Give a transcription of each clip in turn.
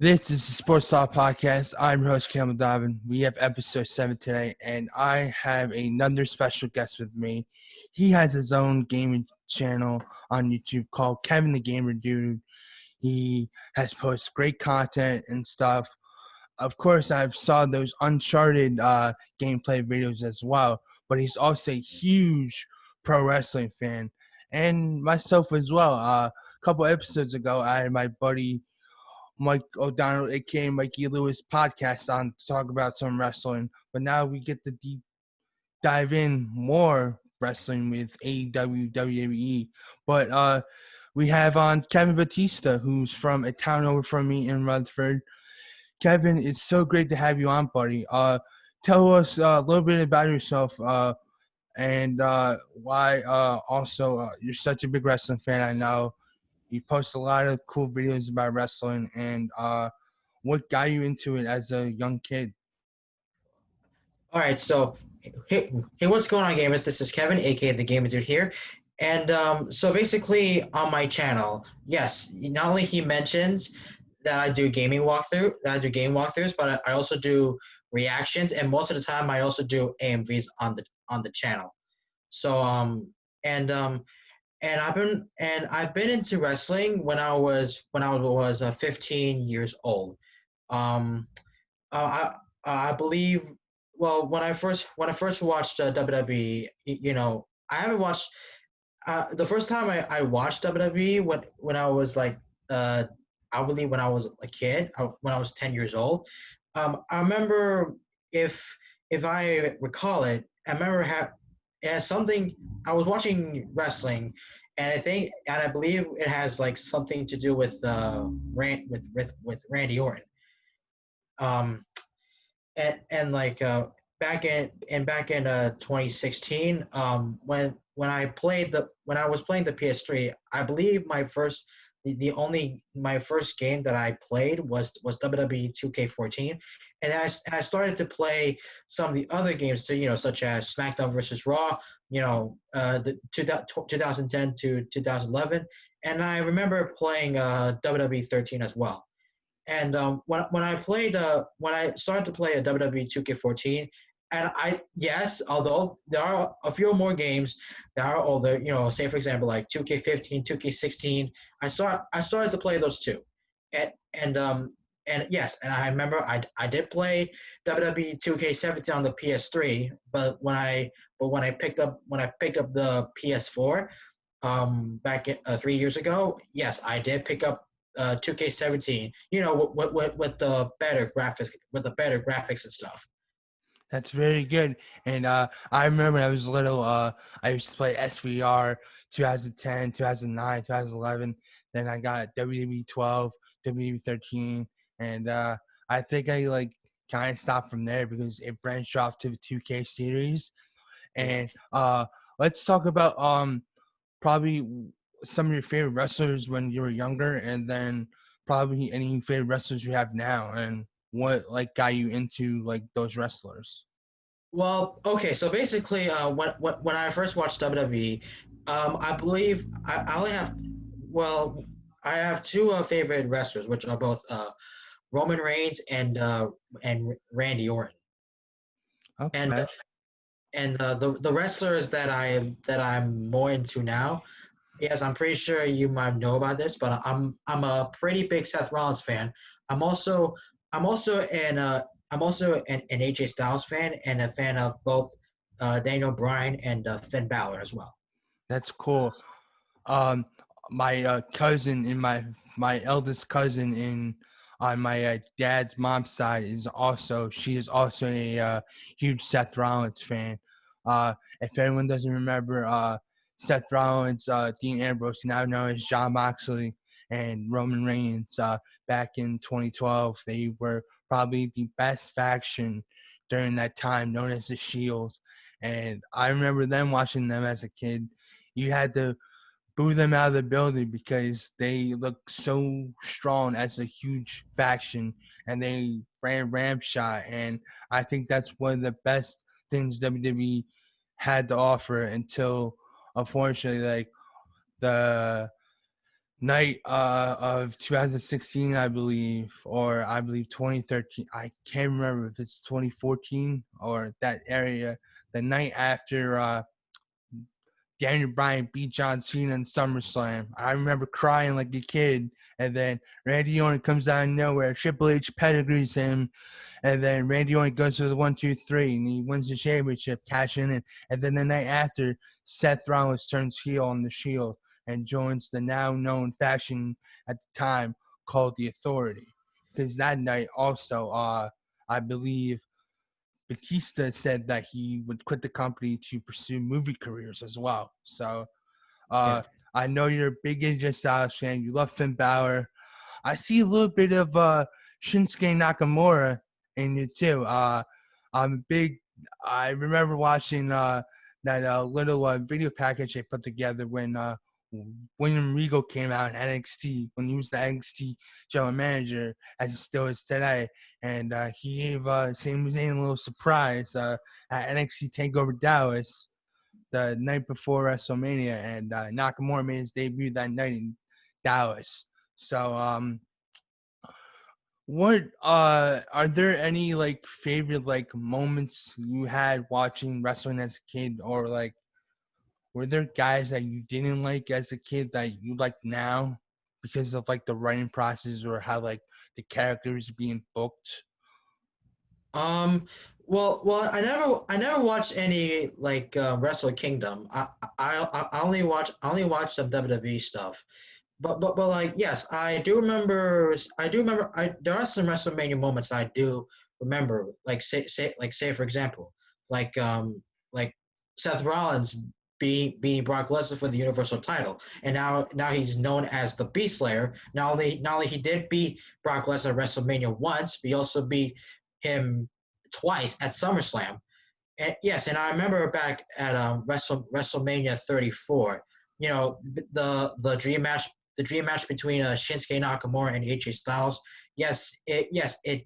This is the Sports Talk Podcast. I'm your host, KevTheGamingDude. We have episode 7 today, and I have another special guest with me. He has his own gaming channel on YouTube called KevTheGamingDude. He has posted great content and stuff. Of course, I've saw those Uncharted gameplay videos as well, but he's also a huge pro wrestling fan, and myself as well. A couple episodes ago, I had my buddy Mike O'Donnell, aka Mikey Lewis, podcast on to talk about some wrestling. But now we get to deep dive in more wrestling with AEW, WWE. But we have on Kevin Batista, who's from a town over from me in Rutherford. Kevin, it's so great to have you on, buddy. Tell us a little bit about yourself and why also you're such a big wrestling fan. I know you post a lot of cool videos about wrestling, and what got you into it as a young kid? All right, so hey, what's going on, gamers? This is Kevin, aka the Gamer Dude here, and so basically on my channel, yes, not only he mentions that I do game walkthroughs, but I also do reactions, and most of the time I also do AMVs on the channel. So and um and I've been into wrestling when I was 15 years old. Um, I believe. Well, when I first watched WWE, I haven't watched. The first time I watched WWE when I was like uh I believe when I was a kid, when I was 10 years old. I remember if if I recall it, I remember it has something. I was watching wrestling, and I believe it has like something to do with with Randy Orton. Um, and like back in 2016, when I was playing the PS3, I believe my first game that I played was WWE 2K14, and I started to play some of the other games too, such as SmackDown versus Raw, the 2010 to 2011, and I remember playing WWE 13 as well. And when I started to play a WWE 2K14, and although there are a few more games that are older, say for example like 2K15, 2K16, I started to play those too, and and um and yes, and I remember I did play WWE 2K17 on the PS3, but when I picked up the PS4 back 3 years ago, yes, I did pick up 2K17. With the better graphics and stuff. That's very good. And I remember when I was little, I used to play SVR 2010, 2009, 2011. Then I got WWE 12, WWE 13, and I think I like kind of stopped from there because it branched off to the 2K series. Yeah. And let's talk about probably some of your favorite wrestlers when you were younger, and then probably any favorite wrestlers you have now, and what like got you into like those wrestlers. Well, okay, so basically, when I first watched WWE, I believe I only have, well, I have two favorite wrestlers, which are both Roman Reigns and Randy Orton. And Okay. the wrestlers that I'm more into now. Yes, I'm pretty sure you might know about this, but I'm a pretty big Seth Rollins fan. I'm also I'm also an AJ Styles fan and a fan of both Daniel Bryan and Finn Balor as well. That's cool. Um, my cousin in my eldest cousin in on my dad's mom's side is also she is also a huge Seth Rollins fan. If anyone doesn't remember, Seth Rollins, Dean Ambrose, now known as John Moxley, and Roman Reigns, back in 2012, they were probably the best faction during that time, known as the Shield. And I remember them watching them as a kid. You had to boo them out of the building because they look so strong as a huge faction, and they ran ramshot. And I think that's one of the best things WWE had to offer until, unfortunately, like the night of 2016, I believe, or I believe 2013. I can't remember if it's 2014 or that area. The night after Daniel Bryan beat John Cena in SummerSlam. I remember crying like a kid. And then Randy Orton comes out of nowhere. Triple H pedigrees him. And then Randy Orton goes to the 1, 2, 3, and he wins the championship, cashing in. And then the night after, Seth Rollins turns heel on the Shield and joins the now known faction at the time called the Authority. Because that night also, I believe Batista said that he would quit the company to pursue movie careers as well. So Yeah. I know you're a big AJ Styles fan. You love Finn Balor. I see a little bit of Shinsuke Nakamura in you too. I'm a big. I remember watching that little video package they put together when William Regal came out in NXT when he was the NXT general manager, as he still is today. And he gave Sami Zayn a little surprise at NXT Takeover Dallas the night before WrestleMania, and Nakamura made his debut that night in Dallas. So what are there any like favorite like moments you had watching wrestling as a kid, or like were there guys that you didn't like as a kid that you like now because of like the writing process or how like the characters being booked? Um. I never watched any like Wrestle Kingdom. I only watched some WWE stuff. But like yes, I do remember there are some WrestleMania moments I do remember, like say for example, like like Seth Rollins beating Brock Lesnar for the Universal title, and now he's known as the Beast Slayer. Not only he did beat Brock Lesnar at WrestleMania once, but he also beat him twice at SummerSlam. And yes, and I remember back at WrestleMania 34, you know, the dream match between Shinsuke Nakamura and AJ Styles. It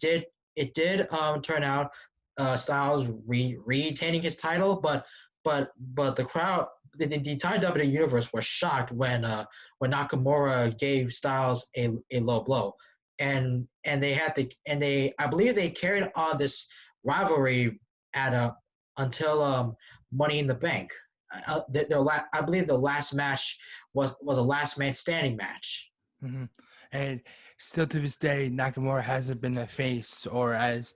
did turn out Styles retaining his title, but the crowd, the entire WWE universe was shocked when Nakamura gave Styles a low blow, and they had to and they I believe they carried on this rivalry at a until Money in the Bank. I believe the last match was a last man standing match. Mm-hmm. And still to this day, Nakamura hasn't been a face or as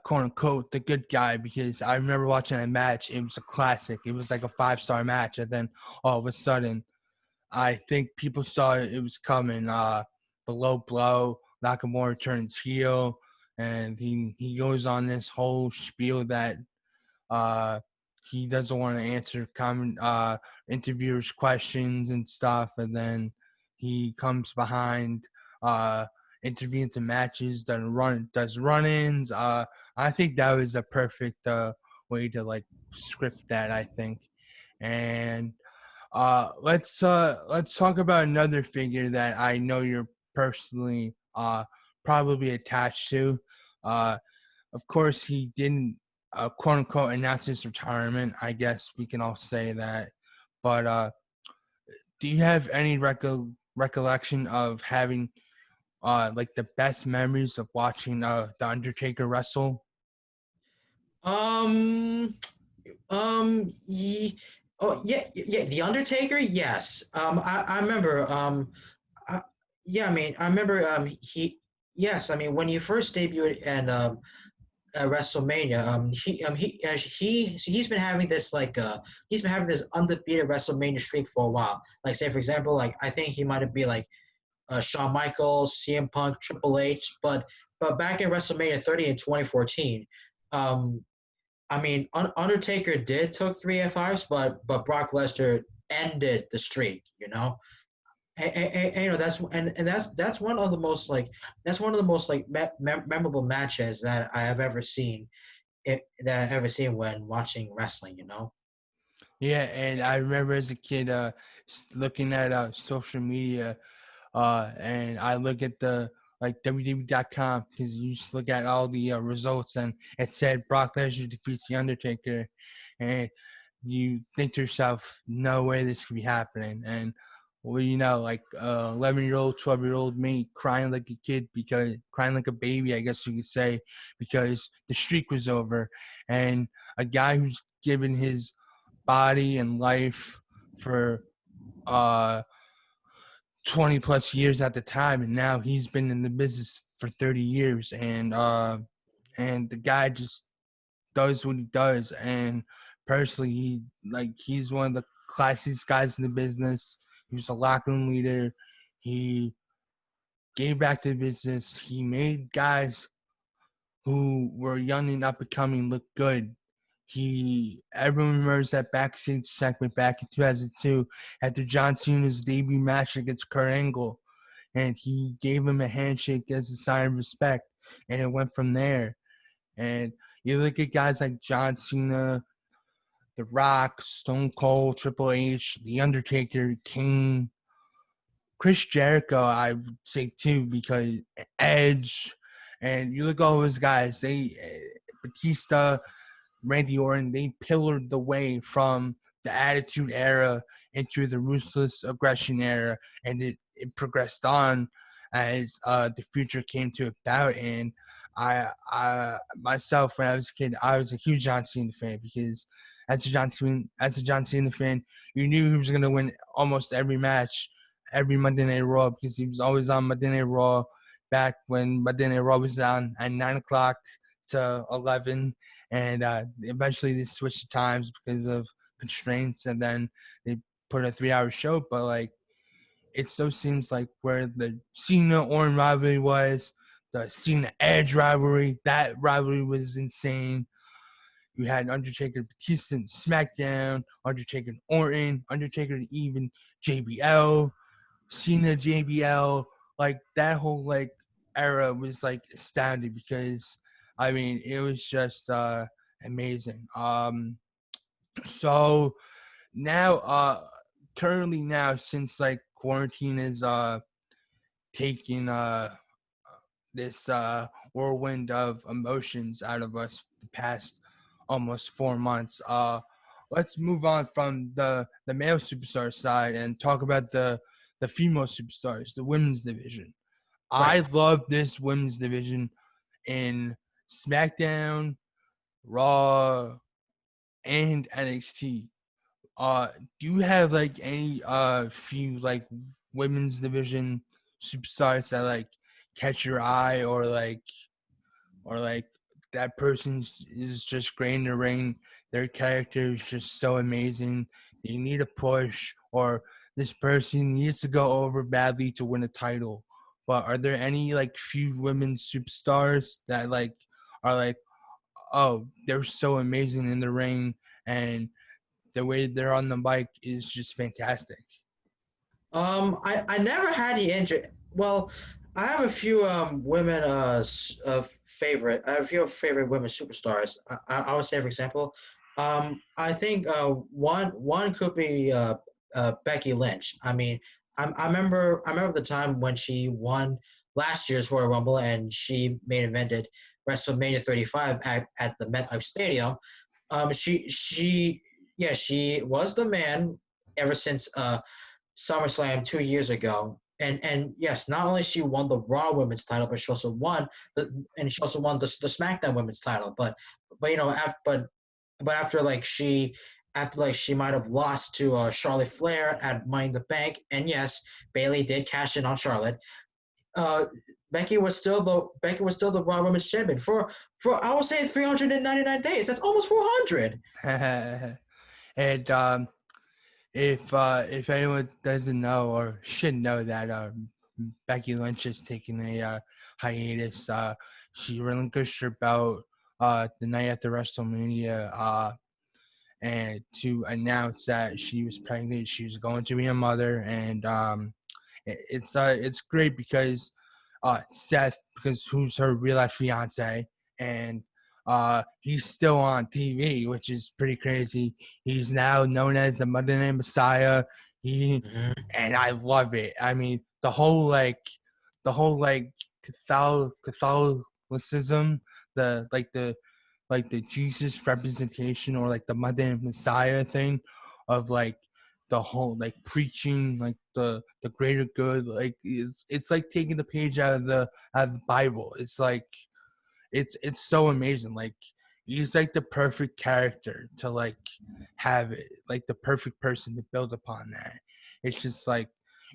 quote unquote the good guy, because I remember watching a match. It was a classic. It was like a 5-star match, and then all of a sudden, I think people saw it was coming. Below blow, Nakamura turns heel, and he goes on this whole spiel that uh, he doesn't want to answer interviewers' questions and stuff, and then he comes behind, uh, intervenes in matches, does run-ins. I think that was a perfect way to like script that. I think, and let's talk about another figure that I know you're personally probably attached to. Uh, of course, he didn't quote unquote announce his retirement. I guess we can all say that. But do you have any recollection of having like the best memories of watching the Undertaker wrestle? Um, ye, oh yeah, The Undertaker. Yes. I remember. I, yeah, I mean, I remember. Yes, I mean, when he first debuted and at WrestleMania. He's been having this he's been having this undefeated WrestleMania streak for a while. Like say for example, like I think he might have been like Shawn Michaels, CM Punk, Triple H, but back in WrestleMania 30 in 2014, um, I mean Undertaker did took 3 F5s, but Brock Lesnar ended the streak. You know. And, you know that's one of the most memorable matches that I have ever seen that I've ever seen when watching wrestling, you know? Yeah, and I remember as a kid looking at social media, and I look at the like WWE.com, because you just look at all the results, and it said Brock Lesnar defeats the Undertaker, and you think to yourself, no way this could be happening. And well, like 11-year-old, 12-year-old me crying like a kid crying like a baby, I guess you could say, because the streak was over. And a guy who's given his body and life for uh 20 plus years at the time, and now he's been in the business for 30 years, and the guy just does what he does. And personally, he's one of the classiest guys in the business. He was a locker room leader. He gave back to the business. He made guys who were young and up and coming look good. Everyone remembers that backstage segment back in 2002 after John Cena's debut match against Kurt Angle, and he gave him a handshake as a sign of respect, and it went from there. And you look at guys like John Cena, The Rock, Stone Cold, Triple H, The Undertaker, King, Chris Jericho, I would say too, because Edge, and you look at all those guys, Batista, Randy Orton, they pillared the way from the Attitude Era into the Ruthless Aggression Era, and it progressed on as the future came to about. And I myself, when I was a kid, I was a huge John Cena fan, because as a John Cena fan, you knew he was going to win almost every match, every Monday Night Raw, because he was always on Monday Night Raw back when Monday Night Raw was on at 9 o'clock to 11, and eventually they switched times because of constraints, and then they put a 3-hour show. But like, it so seems like where the Cena Orton rivalry was, the Cena Edge rivalry, that rivalry was insane. You had Undertaker, Batista, and SmackDown, Undertaker, Orton, Undertaker, even JBL, Cena, JBL, like that whole like era was like astounding, because I mean it was just amazing. So now currently now, since like quarantine is taking this whirlwind of emotions out of us the past almost 4 months, let's move on from the male superstar side and talk about the female superstars, the women's division. I Right. love this women's division in SmackDown, Raw, and NXT. Uh, do you have like any few like women's division superstars that like catch your eye, or like that person is just great in the ring? Their character is just so amazing. They need a push, or this person needs to go over badly to win a title. But are there any like few women superstars that like are like, oh, they're so amazing in the ring, and the way they're on the mic is just fantastic? I never had the injury. Well, I have a few women favorite. I have a few favorite women superstars. I would say, for example, I think one could be Becky Lynch. I mean, I remember the time when she won last year's Royal Rumble, and she main evented WrestleMania 35 at the MetLife Stadium. She yeah, she was the man ever since SummerSlam 2 years ago. And yes, not only she won the Raw Women's title, but she also won the SmackDown Women's title. But but after she might have lost to Charlotte Flair at Money in the Bank, and yes, Bayley did cash in on Charlotte. Uh, Becky was still the Raw Women's Champion for I would say 399 days. That's almost 400. And if anyone doesn't know or should know that Becky Lynch is taking a hiatus, she relinquished her belt the night after WrestleMania, and to announce that she was pregnant, she was going to be a mother. And it's great because Seth, because who's her real life fiance, and he's still on TV, which is pretty crazy. He's now known as the Monday Night Messiah. He Mhm. And I love it. I mean, the whole Catholicism, the Jesus representation, or like the Monday Night Messiah thing, of like the whole like preaching like the greater good. Like it's like taking the page out of the Bible. It's like it's so amazing. Like he's like the perfect character to like have it, like the perfect person to build upon that. It's just like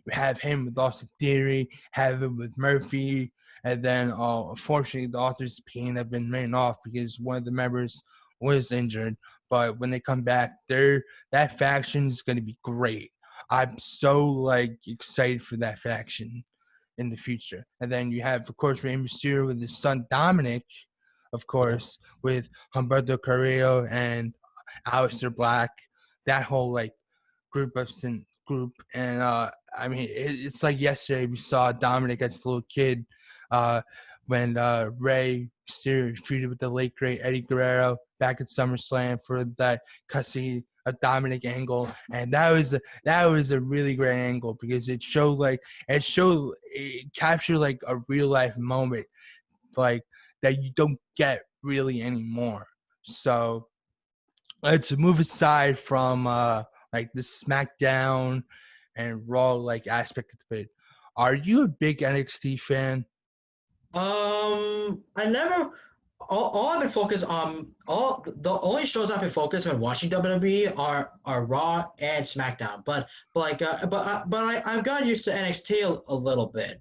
you have him with Austin Theory, have him with Murphy, and then unfortunately the authors pain have been written off because one of the members was injured. But when they come back, that faction is going to be great. I'm so like excited for that faction in the future. And then you have, of course, Rey Mysterio with his son Dominic, of Yeah. course, with Humberto Carrillo and Aleister Black. That whole like group, and I mean, it's like yesterday we saw Dominic as a little kid, when Rey Mysterio feuded with the late great Eddie Guerrero back at SummerSlam for that custody a Dominic angle, and that was a really great angle because it captured like a real life moment like that you don't get really anymore. So let's move aside from like the SmackDown and Raw like aspect of it. Are you a big NXT fan? I never. All I've been focused on, all the only shows I've been focused when watching WWE are Raw and SmackDown. I've gotten used to NXT a little bit.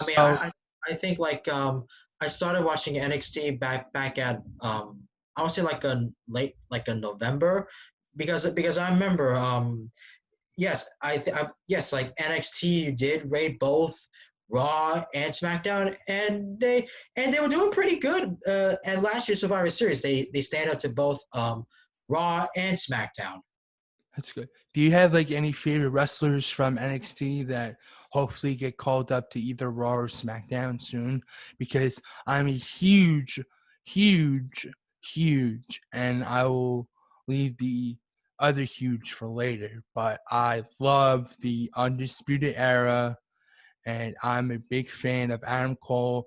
I mean, So I think I started watching NXT back at I would say like a late like a November, because I remember yes, yes, like NXT did rate both Raw and SmackDown, and they were doing pretty good. At last year's Survivor Series, they stand up to both Raw and SmackDown. that's good. Do you have like any favorite wrestlers from NXT that hopefully get called up to either Raw or SmackDown soon? Because I'm a huge, huge, and I will leave the other huge for later. But I love the Undisputed Era, and I'm a big fan of Adam Cole,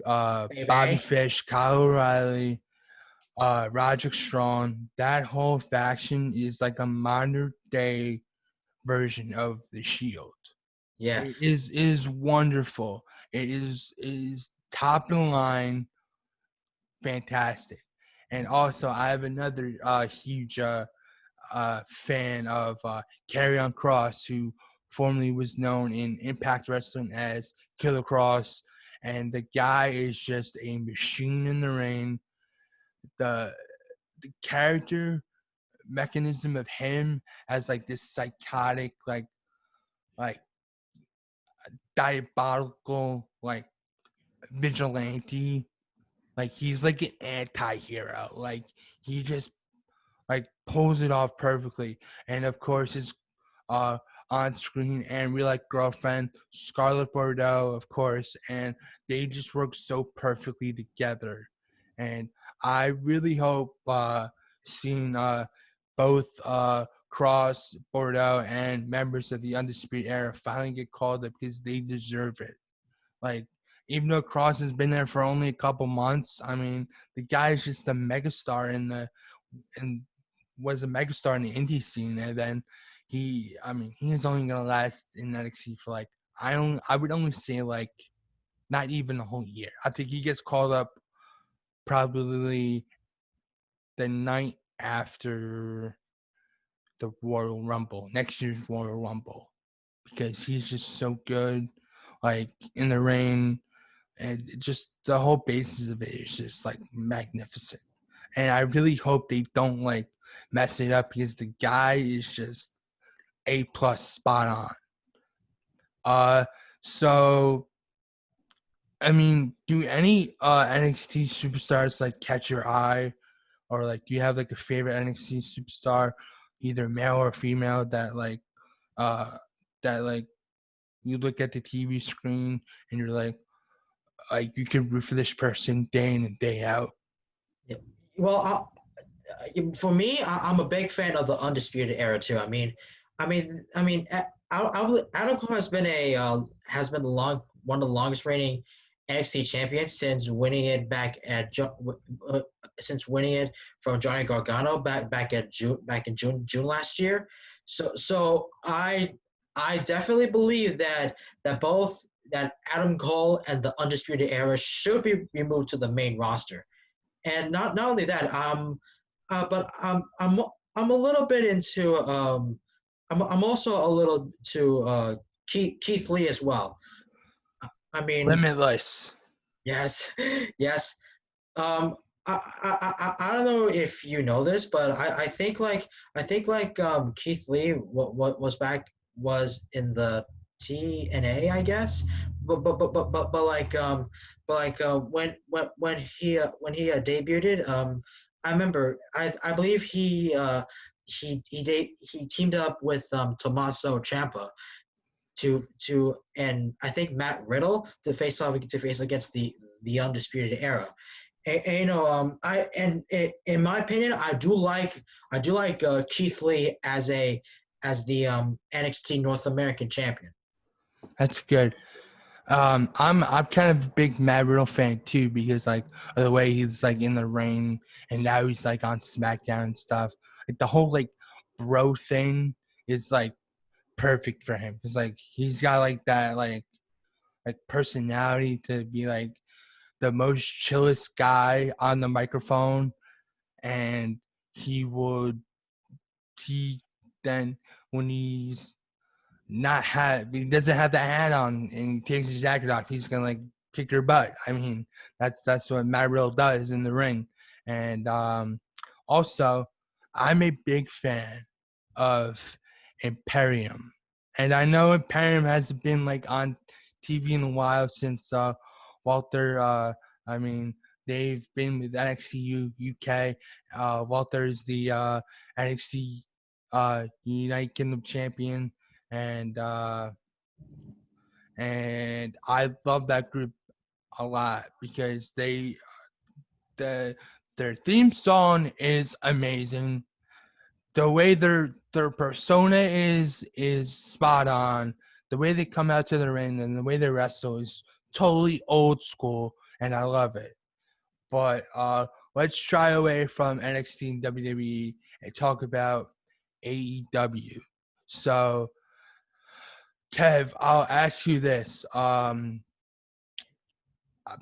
Bobby Baby, Fish, Kyle O'Reilly, Roderick Strong. That whole faction is like a modern day version of the Shield. yeah, It is wonderful. It is top of the line, fantastic. And also, I have another huge fan of Karrion Cross, who formerly was known in Impact Wrestling as Killer Cross, and the guy is just a machine in the ring. The character mechanism of him as like this psychotic, like diabolical, like vigilante. Like he's like an anti-hero. Like he just like pulls it off perfectly. And of course his uh on-screen and real life girlfriend Scarlett Bordeaux, of course, and they just work so perfectly together. And I really hope seeing both Cross, Bordeaux, and members of the Undisputed Era finally get called up because they deserve it. Like, even though Cross has been there for only a couple months, I mean, the guy is just a megastar and was a megastar in the indie scene, and then he is only gonna last in NXT for like I would only say like not even a whole year. I think he gets called up probably the night after the Royal Rumble, next year's Royal Rumble, because he's just so good, like in the ring, and just the whole basis of it is just like magnificent. And I really hope they don't like mess it up because the guy is just A+ spot on. Uh, so I mean, do any NXT superstars like catch your eye, or like do you have like a favorite NXT superstar, either male or female, uh that like you look at the TV screen and you're like you can root for this person day in and day out? yeah. Well, for me, I'm a big fan of the Undisputed Era too. Adam Cole has been one of the longest reigning NXT champions since winning it since winning it from Johnny Gargano back in June last year. So I definitely believe that both that Adam Cole and the Undisputed Era should be removed to the main roster. And not only that, but I'm a little bit into I'm also a little to Keith Lee as well. I mean, Limitless. yes, yes. Um, I don't know if you know this, but I think like Keith Lee what was back was in the TNA, I guess. But when he debuted, I remember I believe he teamed up with Tommaso Ciampa to and I think Matt Riddle to face against the Undisputed Era. And, in my opinion, I do like Keith Lee as the NXT North American champion. That's good. I'm kind of a big Matt Riddle fan too because like of the way he's like in the ring and now he's like on SmackDown and stuff. Like the whole like bro thing is like perfect for him. It's like he's got like that like personality to be like the most chillest guy on the microphone, and he would he then when he's not have he doesn't have the hat on and he takes his jacket off, he's gonna like kick your butt. I mean, that's what Matt Riddle does in the ring. And also I'm a big fan of Imperium. And I know Imperium hasn't been like on TV in a while since Walter I mean they've been with NXT UK. Walter's the NXT United Kingdom champion, and I love that group a lot because the their theme song is amazing. The way their persona is spot on. The way they come out to the ring and the way they wrestle is totally old school, and I love it. But let's try away from NXT and WWE and talk about AEW. So Kev, I'll ask you this.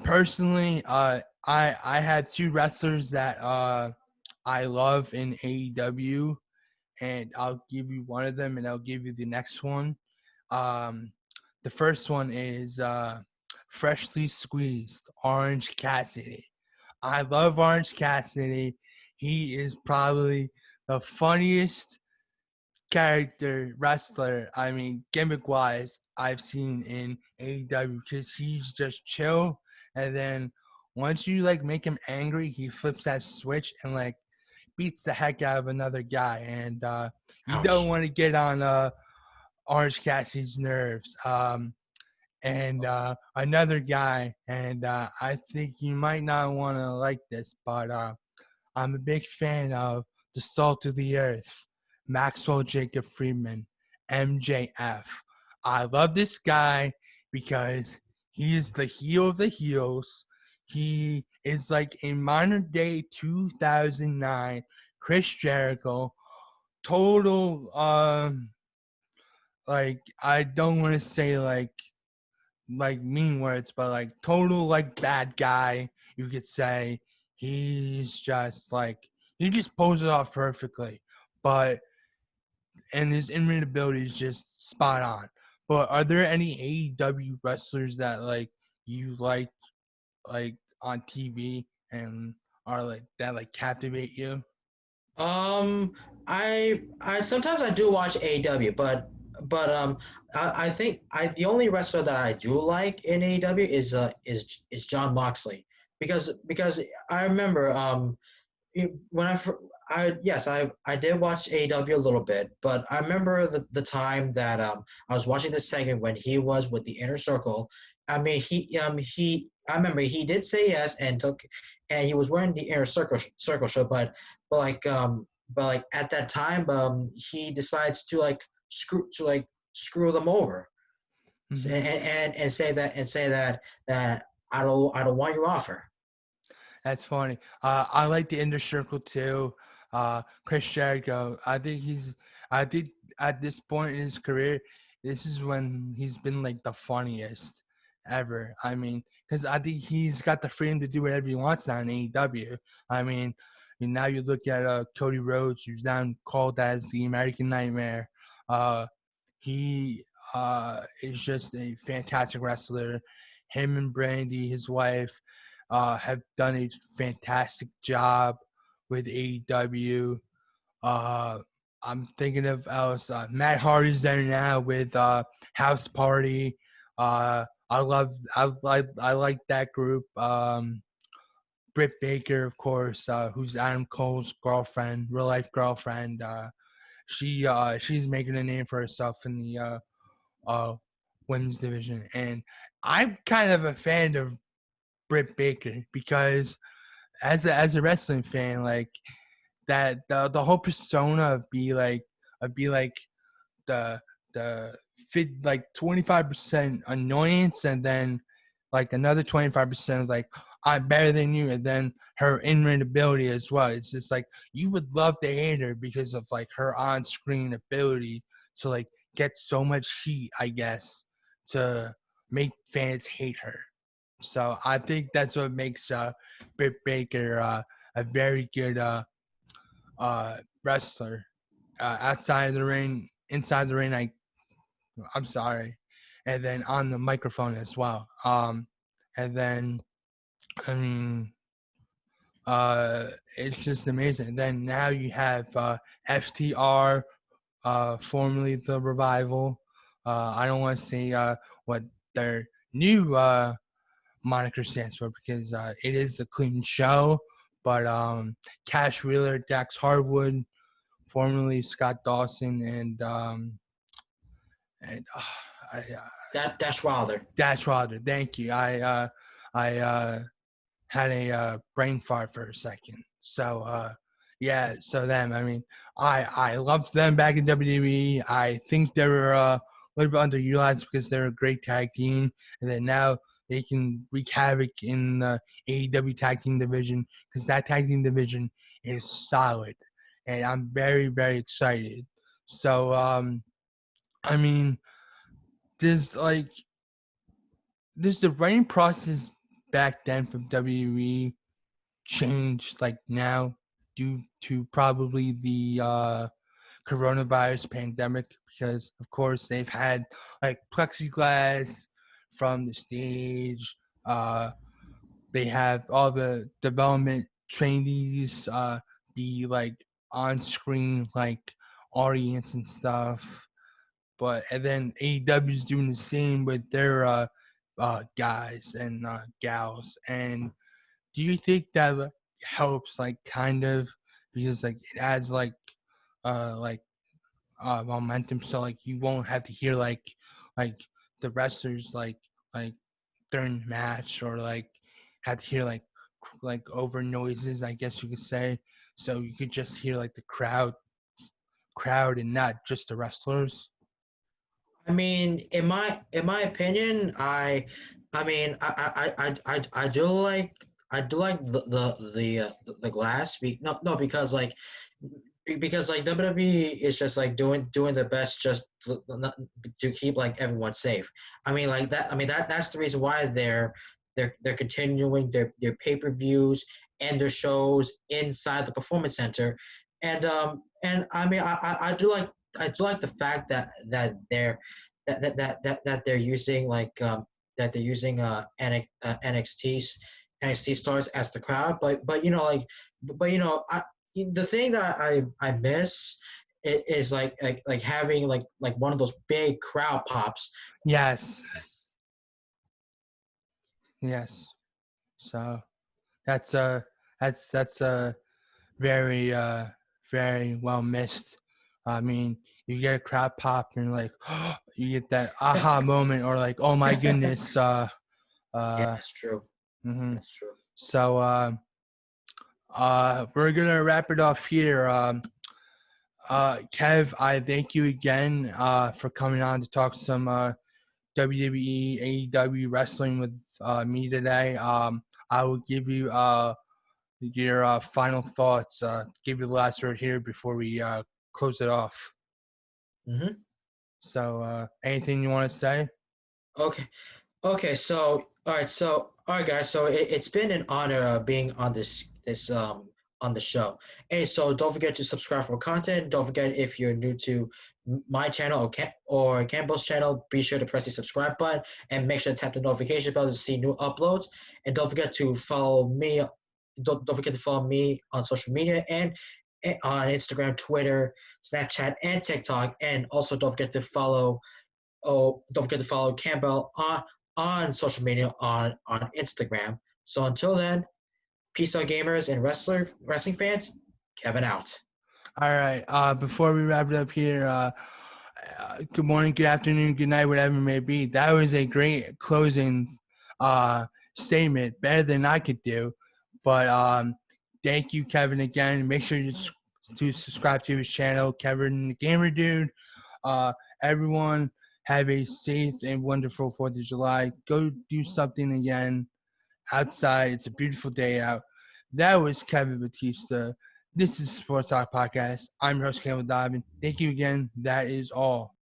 Personally, I have two wrestlers that I love in AEW, and I'll give you one of them, and I'll give you the next one. Um, the first one is freshly squeezed Orange Cassidy. I love Orange Cassidy. He is probably the funniest character wrestler, I mean gimmick wise, I've seen in AEW because he's just chill, and then once you like make him angry, he flips that switch and like beats the heck out of another guy, and you don't Ouch. want to get on Orange Cassidy's nerves. And another guy, and I think you might not want to like this, but I'm a big fan of the Salt of the Earth, Maxwell Jacob Friedman, MJF. I love this guy because he is the heel of the heels. He is like a modern day 2009 Chris Jericho, total like I don't want to say like mean words, but like total like bad guy, you could say. He's just like he just poses off perfectly, but and his in-ring ability is just spot on. But are there any AEW wrestlers that like you like on TV and are like that like captivate you? Um, I sometimes I do watch AEW, but I think the only wrestler that I do like in AEW is John Moxley because I remember when I yes I did watch AEW a little bit, but I remember the time that I was watching this segment when he was with the Inner Circle. I mean he I remember he did say yes and he was wearing the Inner Circle shirt, but like at that time he decides to screw them over Mm-hmm. and say that I don't want your offer. That's funny. I like the Inner Circle too. Chris Jericho. I think at this point in his career, this is when he's been like the funniest ever. I mean, because I think he's got the freedom to do whatever he wants now in AEW. I mean, and now you look at Cody Rhodes, who's now called as the American Nightmare. He is just a fantastic wrestler. Him and Brandy, his wife, have done a fantastic job with AEW. I'm thinking of else. Matt Hardy's there now with House Party. I like that group. Britt Baker, of course, who's Adam Cole's girlfriend, real life girlfriend. She's making a name for herself in the women's division, and I'm kind of a fan of Britt Baker because as a wrestling fan, like that the whole persona of be like the fit like 25% annoyance and then like another 25% like I'm better than you, and then her in-ring ability as well. It's just like you would love to hate her because of like her on-screen ability to like get so much heat, I guess, to make fans hate her. So I think that's what makes Britt Baker a very good wrestler. Outside of the ring, inside the ring, I'm sorry, and then on the microphone as well. And then I mean, it's just amazing. And then now you have FTR, formerly the Revival. I don't want to say what their new moniker stands for because it is a clean show. But Cash Wheeler, Dax Harwood, formerly Scott Dawson, and Dash Wilder. Dash Wilder. Thank you. I had a brain fart for a second. So yeah, so them. I mean, I loved them back in WWE. I think they were a little bit underutilized because they're a great tag team, and then now they can wreak havoc in the AEW tag team division because that tag team division is solid, and I'm very very excited. So I mean, there's like there's the writing process back then from WWE changed like now due to probably the coronavirus pandemic because of course they've had like plexiglass from the stage. They have all the development trainees be like on screen like audience and stuff. But and then AEW is doing the same with their guys and gals. And do you think that helps, like, kind of, because like it adds uh like momentum, so like you won't have to hear like the wrestlers like during the match or like have to hear like over noises, I guess you could say. So you could just hear like the crowd and not just the wrestlers. I mean, in my opinion, I do like the glass. No, because like WWE is just like doing the best just to keep like everyone safe. That's the reason why they're continuing their pay-per-views and their shows inside the performance center, and I do like the fact that they're using NXT stars as the crowd, but the thing that I miss is like having like one of those big crowd pops. Yes, yes. So that's very very well missed. I mean, you get a crowd pop and you're like, you get that aha moment, or like, oh my goodness. Yeah, Uh, that's true. mm-hmm. That's true. So we're gonna wrap it off here. Kev, I thank you again for coming on to talk some WWE, AEW wrestling with me today. I will give you your final thoughts. Give you the last word here before we close it off. Mm-hmm. So, anything you want to say? Okay. Okay, so all right, guys. So it's been an honor being on this on the show. And so don't forget to subscribe for content. Don't forget if you're new to my channel or Campbell's channel, be sure to press the subscribe button and make sure to tap the notification bell to see new uploads. And don't forget to follow me. Don't forget to follow me on social media and on Instagram, Twitter, Snapchat, and TikTok. And also don't forget to follow Campbell on social media on Instagram. So until then, peace out, gamers and wrestling fans. Kevin out. All right. Before we wrap it up here, good morning, good afternoon, good night, whatever it may be. That was a great closing uh, statement, better than I could do. But thank you, Kevin, again. Make sure to subscribe to his channel, Kevin the Gamer Dude. Everyone, have a safe and wonderful 4th of July. Go do something again outside. It's a beautiful day out. That was Kevin Batista. This is Sports Talk Podcast. I'm your host, Campbell Dobbin. Thank you again. That is all.